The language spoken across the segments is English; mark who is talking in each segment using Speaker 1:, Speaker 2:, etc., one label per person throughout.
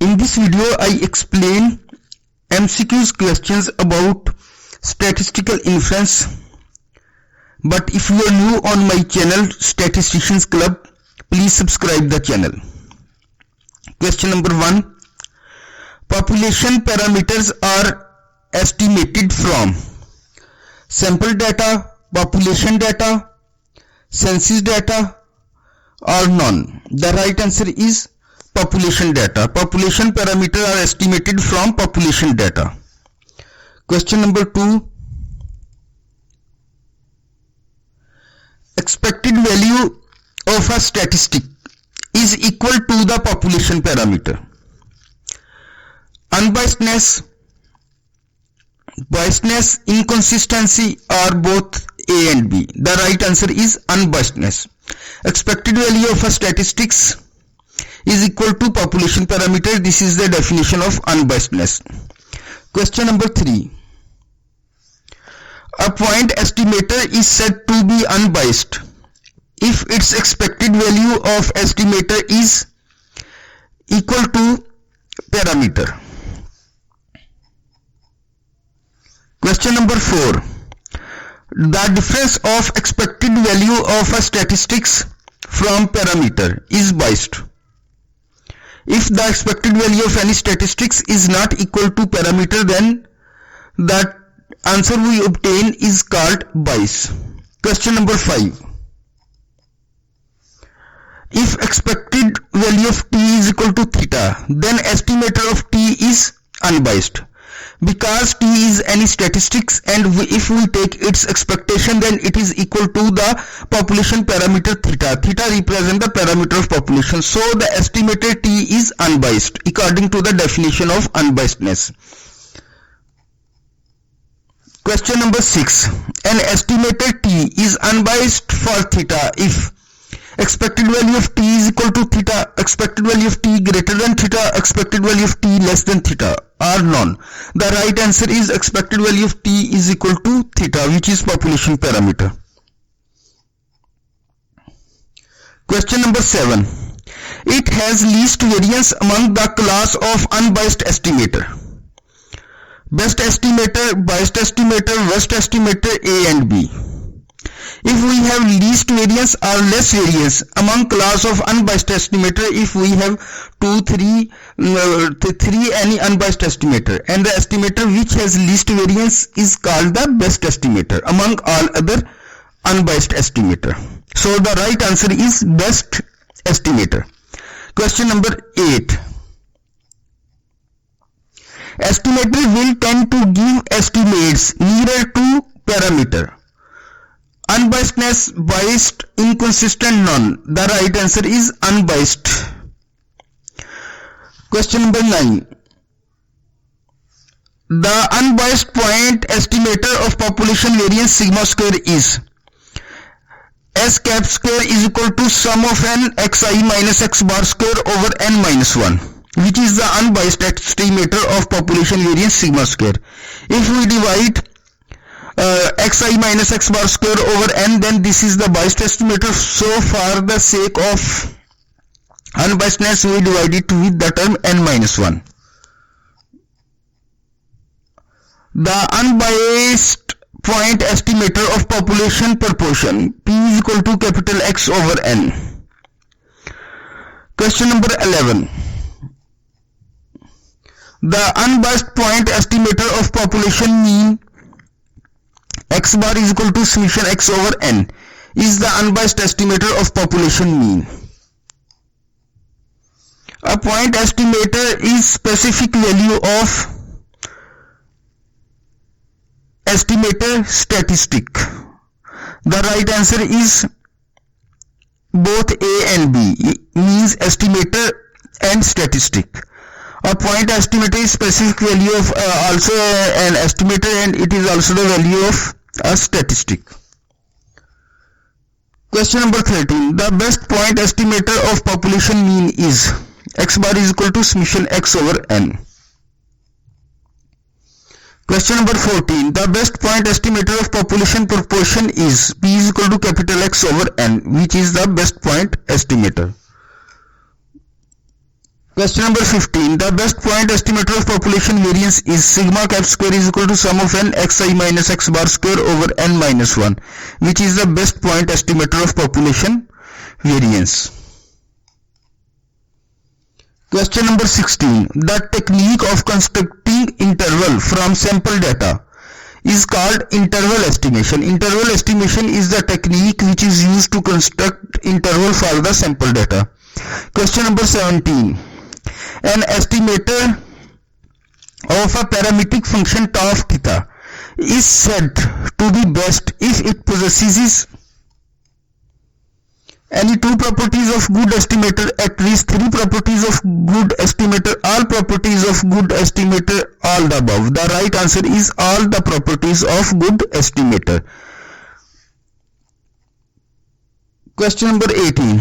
Speaker 1: In this video, I explain MCQs questions about statistical inference. But if you are new on my channel Statisticians Club, please subscribe the channel. Question number 1. Population parameters are estimated from sample data, population data, census data, or none. The right answer is population data. Population parameters are estimated from population data. Question number 2. Expected value of a statistic is equal to the population parameter. Unbiasedness, biasedness, inconsistency are both A and B. The right answer is unbiasedness. Expected value of a statistics is equal to population parameter. This is the definition of unbiasedness. Question number 3. A point estimator is said to be unbiased if its expected value of estimator is equal to parameter. Question number 4. The difference of expected value of a statistics from parameter is biased. If the expected value of any statistics is not equal to parameter, then the answer we obtain is called bias. Question number 5. If expected value of t is equal to theta, then estimator of t is unbiased. Because t is any statistics and if we take its expectation, then it is equal to the population parameter theta. Theta represents the parameter of population. So the estimated t is unbiased according to the definition of unbiasedness. Question number 6. An estimated t is unbiased for theta if expected value of t is equal to theta, expected value of t greater than theta, expected value of t less than theta, or none. The right answer is expected value of t is equal to theta, which is population parameter. Question number 7. It has least variance among the class of unbiased estimator. Best estimator, biased estimator, worst estimator, A and B. If we have least variance or less variance among class of unbiased estimator, if we have 3 any unbiased estimator, and the estimator which has least variance is called the best estimator among all other unbiased estimator. So the right answer is best estimator. Question number 8. Estimator will tend to give estimates nearer to parameter. Unbiasedness, biased, inconsistent, none. The right answer is unbiased. Question number 9. The unbiased point estimator of population variance sigma square is S cap square is equal to sum of n xi minus x bar square over n minus 1, which is the unbiased estimator of population variance sigma square. If we divide xi minus x bar square over n, then this is the biased estimator. So for the sake of unbiasedness, we divide it with the term n minus 1. The unbiased point estimator of population proportion P is equal to capital X over n. Question number 11. The unbiased point estimator of population mean x bar is equal to summation x over n is the unbiased estimator of population mean. A point estimator is specific value of estimator statistic. The right answer is both A and B, means estimator and statistic. A point estimator is specific value of also an estimator, and it is also the value of a statistic. Question number 13. The best point estimator of population mean is x bar is equal to summation x over n. Question number 14. The best point estimator of population proportion is P is equal to capital X over N, which is the best point estimator. Question number 15. The best point estimator of population variance is sigma cap square is equal to sum of n xi minus x bar square over n minus 1. Which is the best point estimator of population variance? Question number 16. The technique of constructing interval from sample data is called interval estimation. Interval estimation is the technique which is used to construct interval for the sample data. Question number 17. An estimator of a parametric function tau of theta is said to be best if it possesses any two properties of good estimator, at least three properties of good estimator, all properties of good estimator, all the above. The right answer is all the properties of good estimator. Question number 18.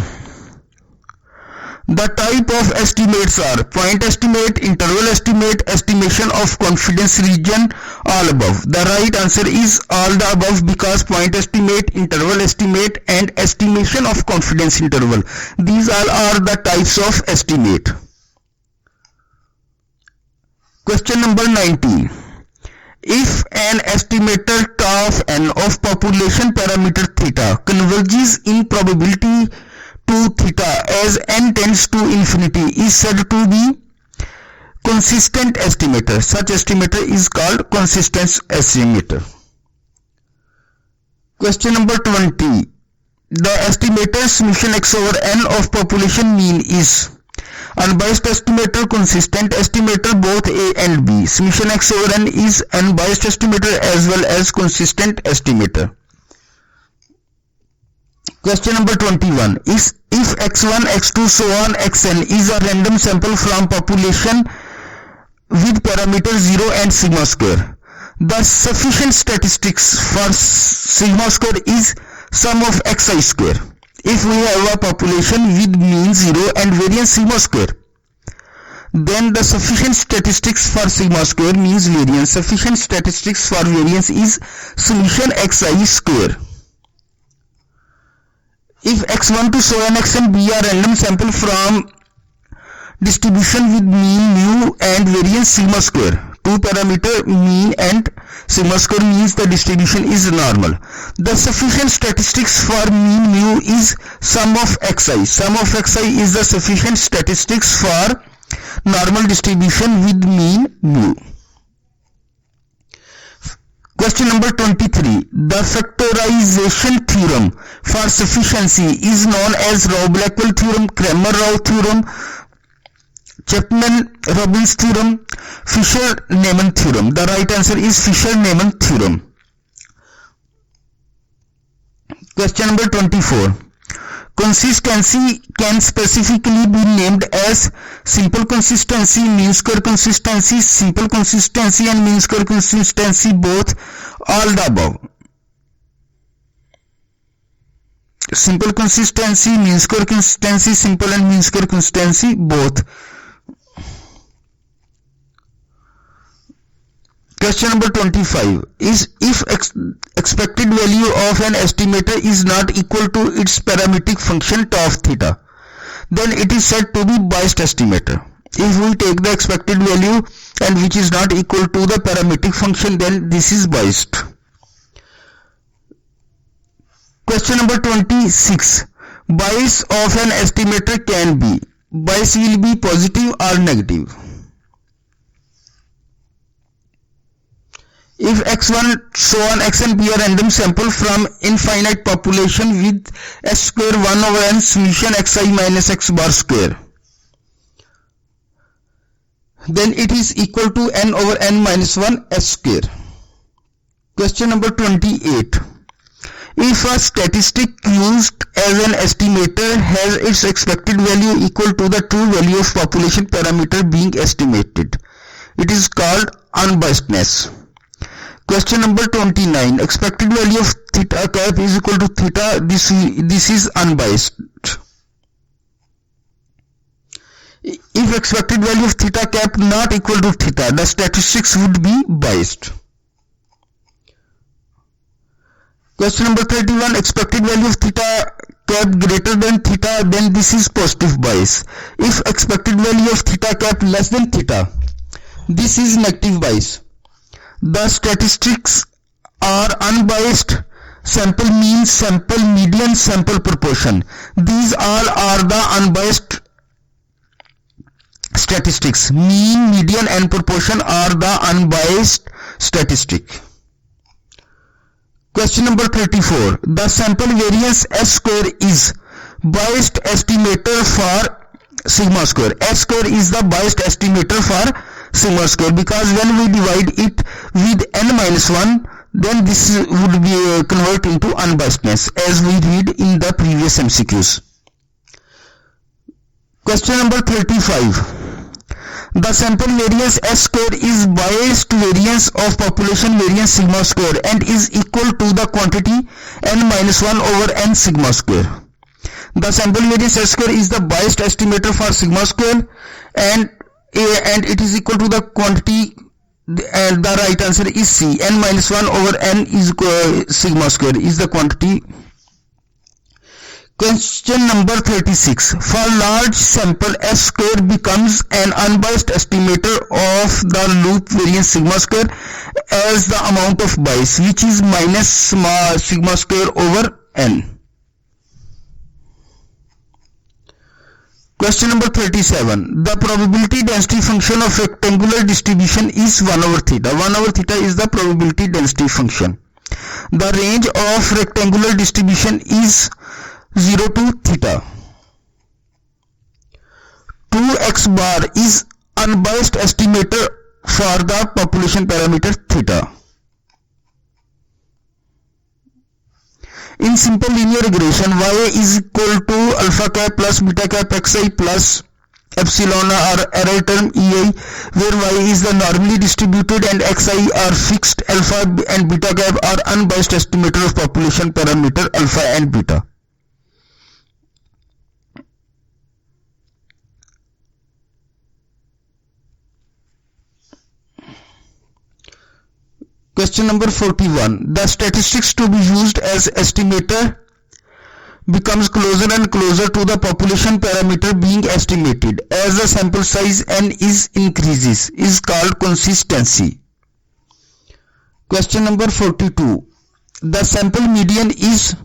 Speaker 1: The type of estimates are point estimate, interval estimate, estimation of confidence region, all above. The right answer is all the above because point estimate, interval estimate and estimation of confidence interval, these all are the types of estimate. Question number 19. If an estimator tau of n of population parameter theta converges in probability to theta as n tends to infinity is said to be consistent estimator. Such estimator is called consistent estimator. Question number 20. The estimator's summation x over n of population mean is unbiased estimator, consistent estimator, both A and B. Summation x over n is unbiased estimator as well as consistent estimator. Question number 21. If x1, x2, so on xn is a random sample from population with parameters 0 and sigma square, the sufficient statistics for sigma square is sum of xi square. If we have a population with mean 0 and variance sigma square, then the sufficient statistics for sigma square means variance. Sufficient statistics for variance is summation xi square. If x1 to so on xn be a random sample from distribution with mean mu and variance sigma square, two parameter mean and sigma square means the distribution is normal. The sufficient statistics for mean mu is sum of xi. Sum of xi is the sufficient statistics for normal distribution with mean mu. Question number 23. The factorization theorem for sufficiency is known as Rao-Blackwell theorem, Cramer-Rao theorem, Chapman-Robbins theorem, Fisher-Neyman theorem. The right answer is Fisher-Neyman theorem. Question number 24. Consistency can specifically be named as simple consistency, mean square consistency, simple consistency and mean square consistency, both, all the above. Simple consistency, mean square consistency, simple and mean square consistency, both. Question number 25 is if expected value of an estimator is not equal to its parametric function tau of theta, then it is said to be biased estimator. If we take the expected value and which is not equal to the parametric function, then this is biased. Question number 26. Bias of an estimator can be, bias will be positive or negative. If x1 so on xn be a random sample from infinite population with s square 1 over n summation xi minus x bar square, then it is equal to n over n minus 1 s square. Question number 28. If a statistic used as an estimator has its expected value equal to the true value of population parameter being estimated, it is called unbiasedness. Question number 29. Expected value of theta cap is equal to theta. This is unbiased. If expected value of theta cap not equal to theta, the statistics would be biased. Question number 31. Expected value of theta cap greater than theta, then this is positive bias. If expected value of theta cap less than theta, this is negative bias. The statistics are unbiased: sample mean, sample median, sample proportion. These all are the unbiased statistics. Mean, median and proportion are the unbiased statistic. Question number 34. The sample variance S square is biased estimator for sigma square. S square is the biased estimator for sigma square, because when we divide it with n-1, then this would be convert into unbiasedness, as we read in the previous MCQs. Question number 35. The sample variance S square is biased variance of population variance sigma square and is equal to the quantity n-1 over n sigma square. The sample variance S square is the biased estimator for sigma square and it is equal to the quantity, and the right answer is C. n-1 over n is sigma square is the quantity. Question number 36. For large sample, S square becomes an unbiased estimator of the loop variance sigma square as the amount of bias, which is minus sigma square over n. Question number 37. The probability density function of rectangular distribution is 1 over theta. 1 over theta is the probability density function. The range of rectangular distribution is 0 to theta. 2x bar is unbiased estimator for the population parameter theta. In simple linear regression, y is equal to alpha cap plus beta cap xi plus epsilon or error term ei, where y is the normally distributed and xi are fixed. Alpha and beta cap are unbiased estimator of population parameter alpha and beta. Question number 41. The statistics to be used as estimator becomes closer and closer to the population parameter being estimated as the sample size n increases is called consistency. Question number 42. The sample median is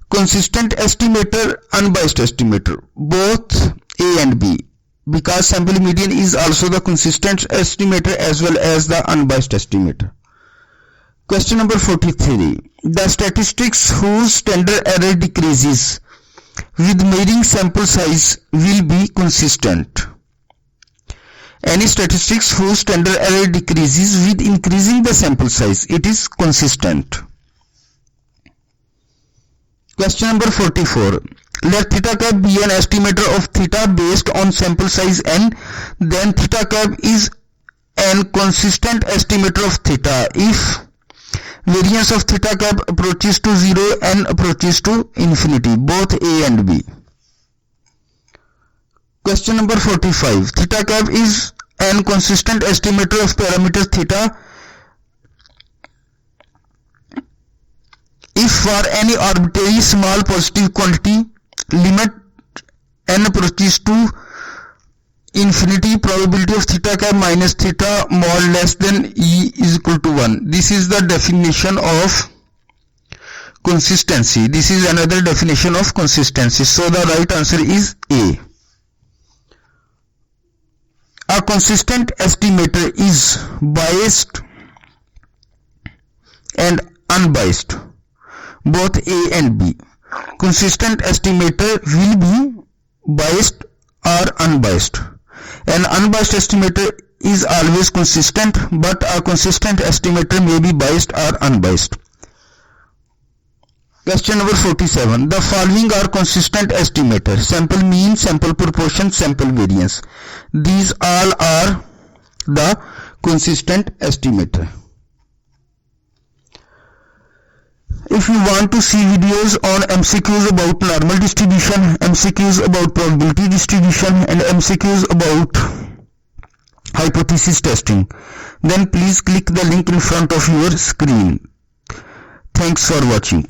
Speaker 1: consistent estimator, unbiased estimator, both A and B, because sample median is also the consistent estimator as well as the unbiased estimator. Question number 43. The statistics whose standard error decreases with varying sample size will be consistent. Any statistics whose standard error decreases with increasing the sample size, it is consistent. Question number 44. Let theta cap be an estimator of theta based on sample size n, then theta cap is an consistent estimator of theta if variance of theta cap approaches to 0 and approaches to infinity, both A and B. Question number 45. Theta cap is an consistent estimator of parameter theta if for any arbitrary small positive quantity limit n approaches to infinity, probability of theta cap minus theta mod less than e is equal to 1. This is the definition of consistency. This is another definition of consistency. So the right answer is A. A consistent estimator is biased and unbiased, both A and B. Consistent estimator will be biased or unbiased. An unbiased estimator is always consistent, but a consistent estimator may be biased or unbiased. Question number 47. The following are consistent estimators: sample mean, sample proportion, sample variance. These all are the consistent estimator. If you want to see videos on MCQs about normal distribution, MCQs about probability distribution, and MCQs about hypothesis testing, then please click the link in front of your screen. Thanks for watching.